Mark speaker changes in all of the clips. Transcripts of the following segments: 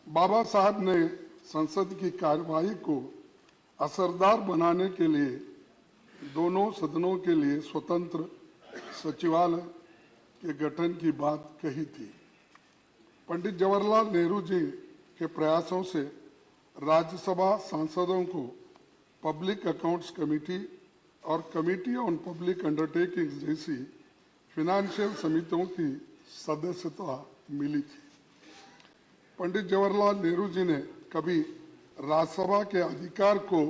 Speaker 1: बाबा साहब ने संसद की कार्यवाही को असरदार बनाने के लिए दोनों सदनों के लिए स्वतंत्र सचिवालय के गठन की बात कही थी। पंडित जवाहरलाल नेहरू जी के प्रयासों से राज्यसभा सांसदों को पब्लिक अकाउंट्स कमेटी और कमेटी ऑन पब्लिक अंडरटेकिंग्स जैसी फिनेंशियल समितियों की सदस्यता मिली थी। पंडित जवाहरलाल नेहरू जी ने कभी राज्यसभा के अधिकार को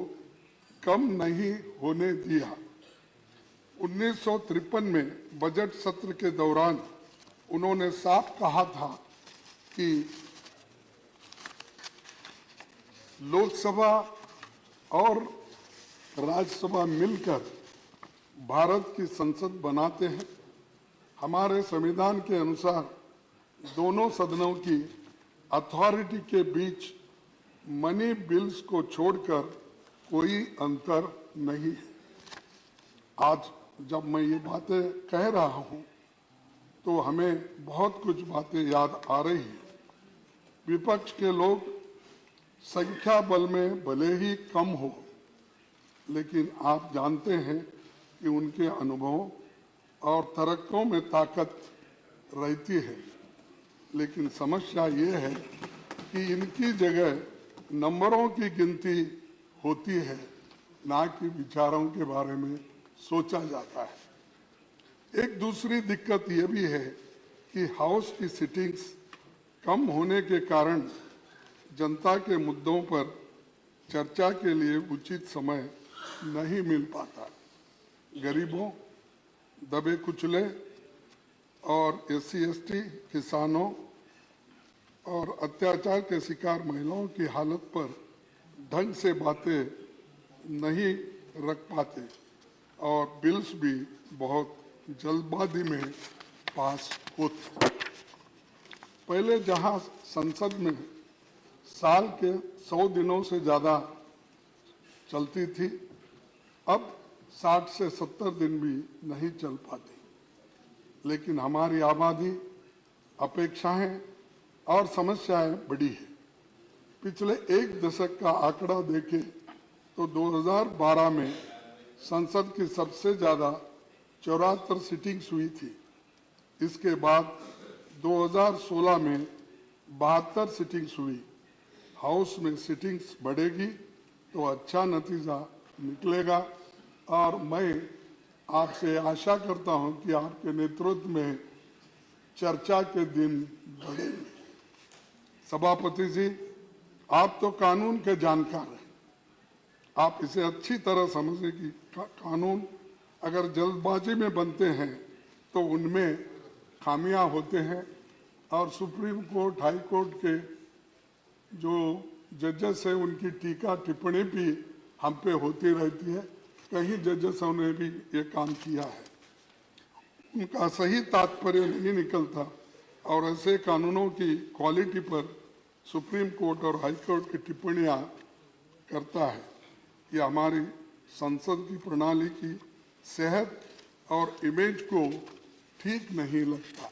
Speaker 1: कम नहीं होने दिया। 1953 में बजट सत्र के दौरान उन्होंने साफ कहा था कि लोकसभा और राज्यसभा मिलकर भारत की संसद बनाते हैं। हमारे संविधान के अनुसार दोनों सदनों की अथॉरिटी के बीच मनी बिल्स को छोड़कर कोई अंतर नहीं है। आज जब मैं ये बातें कह रहा हूं तो हमें बहुत कुछ बातें याद आ रही है। विपक्ष के लोग संख्या बल में भले ही कम हो, लेकिन आप जानते हैं कि उनके अनुभवों और तर्कों में ताकत रहती है। लेकिन समस्या ये है कि इनकी जगह नंबरों की गिनती होती है, ना कि विचारों के बारे में सोचा जाता है। एक दूसरी दिक्कत ये भी है कि हाउस की सिटिंग्स कम होने के कारण जनता के मुद्दों पर चर्चा के लिए उचित समय नहीं मिल पाता। गरीबों, दबे कुचले और SC ST किसानों और अत्याचार के शिकार महिलाओं की हालत पर ढंग से बातें नहीं रख पाते और बिल्स भी बहुत जल्दबाजी में पास होते। पहले जहां संसद में साल के 100 दिनों से ज़्यादा चलती थी, अब 60 से 70 दिन भी नहीं चल पाती। लेकिन हमारी आबादी, अपेक्षाएं और समस्याएं बड़ी है। पिछले एक दशक का आंकड़ा देखें तो 2012 में संसद की सबसे ज़्यादा 74 सिटिंग्स हुई थी। इसके बाद 2016 में 72 सिटिंग्स हुई। हाउस में सिटिंग्स बढ़ेगी तो अच्छा नतीजा निकलेगा और मैं आपसे आशा करता हूं कि आपके नेतृत्व में चर्चा के दिन बढ़ेंगे। सभापति जी, आप तो कानून के जानकार हैं। आप इसे अच्छी तरह समझें कि कानून अगर जल्दबाजी में बनते हैं तो उनमें खामियां होते हैं और सुप्रीम कोर्ट, हाई कोर्ट के जो जजेस हैं उनकी टीका टिप्पणी भी हम पे होती रहती है। कई जजेसों ने भी ये काम किया है, उनका सही तात्पर्य नहीं निकलता और ऐसे कानूनों की क्वालिटी पर सुप्रीम कोर्ट और हाई कोर्ट की टिप्पणियां करता है। ये हमारी संसद की प्रणाली की सेहत और इमेज को ठीक नहीं लगता।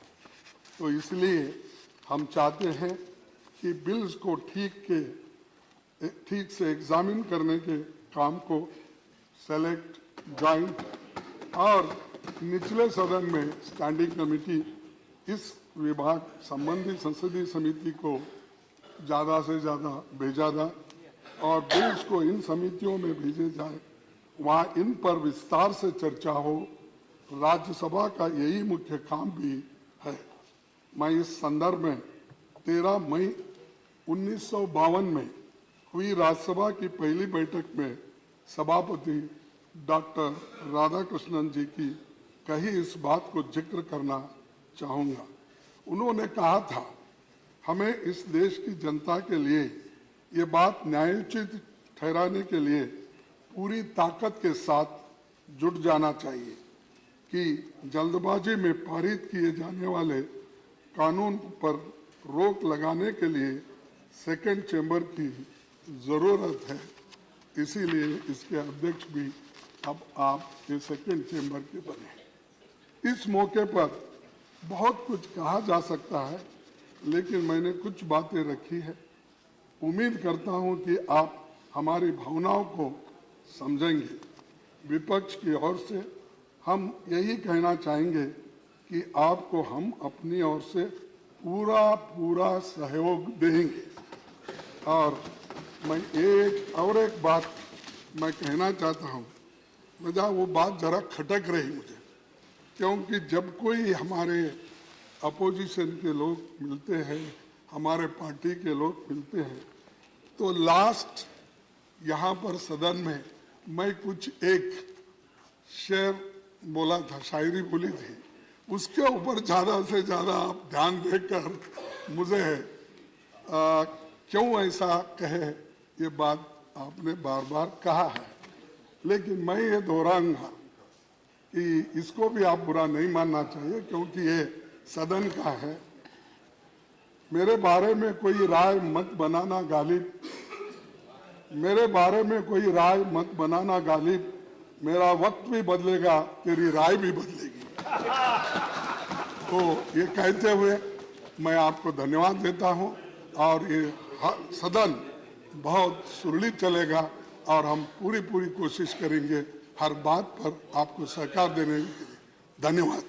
Speaker 1: तो इसलिए हम चाहते हैं कि बिल्स को ठीक से एग्जामिन करने के काम को सेलेक्ट, जॉइंट और निचले सदन में स्टैंडिंग कमेटी इस विभाग संबंधी संसदीय समिति को ज़्यादा से ज़्यादा भेजा जाए और बिल्स को इन समितियों में भेजे जाए, वहाँ इन पर विस्तार से चर्चा हो। राज्यसभा का यही मुख्य काम भी है। मैं इस संदर्भ में 13 मई 1952 में हुई राज्यसभा की पहली बैठक में सभापति डॉक्टर राधाकृष्णन जी की कही इस बात को जिक्र करना चाहूँगा। उन्होंने कहा था, हमें इस देश की जनता के लिए ये बात न्यायोचित ठहराने के लिए पूरी ताकत के साथ जुट जाना चाहिए कि जल्दबाजी में पारित किए जाने वाले कानून पर रोक लगाने के लिए सेकंड चेंबर की ज़रूरत है। इसीलिए इसके अध्यक्ष भी अब आप ये सेकंड चेंबर के बने। इस मौके पर बहुत कुछ कहा जा सकता है, लेकिन मैंने कुछ बातें रखी है। उम्मीद करता हूं कि आप हमारी भावनाओं को समझेंगे। विपक्ष की ओर से हम यही कहना चाहेंगे कि आपको हम अपनी ओर से पूरा सहयोग देंगे। और मैं एक बात मैं कहना चाहता हूं, वो बात जरा खटक रही मुझे, क्योंकि जब कोई हमारे अपोजिशन के लोग मिलते हैं, हमारे पार्टी के लोग मिलते हैं, तो लास्ट यहाँ पर सदन में मैं कुछ एक शेर बोला था, शायरी बोली थी, उसके ऊपर ज़्यादा से ज़्यादा आप ध्यान देकर मुझे क्यों ऐसा कहे ये बात आपने बार बार कहा है, लेकिन मैं ये दोहराऊंगा कि इसको भी आप बुरा नहीं मानना चाहिए, क्योंकि ये सदन का है। मेरे बारे में कोई राय मत बनाना गालिब, मेरे बारे में कोई राय मत बनाना गालिब, मेरा वक्त भी बदलेगा, तेरी राय भी बदलेगी। तो ये कहते हुए मैं आपको धन्यवाद देता हूं, और ये सदन बहुत सुरक्षित चलेगा और हम पूरी कोशिश करेंगे हर बात पर आपको सहकार देने के लिए। धन्यवाद।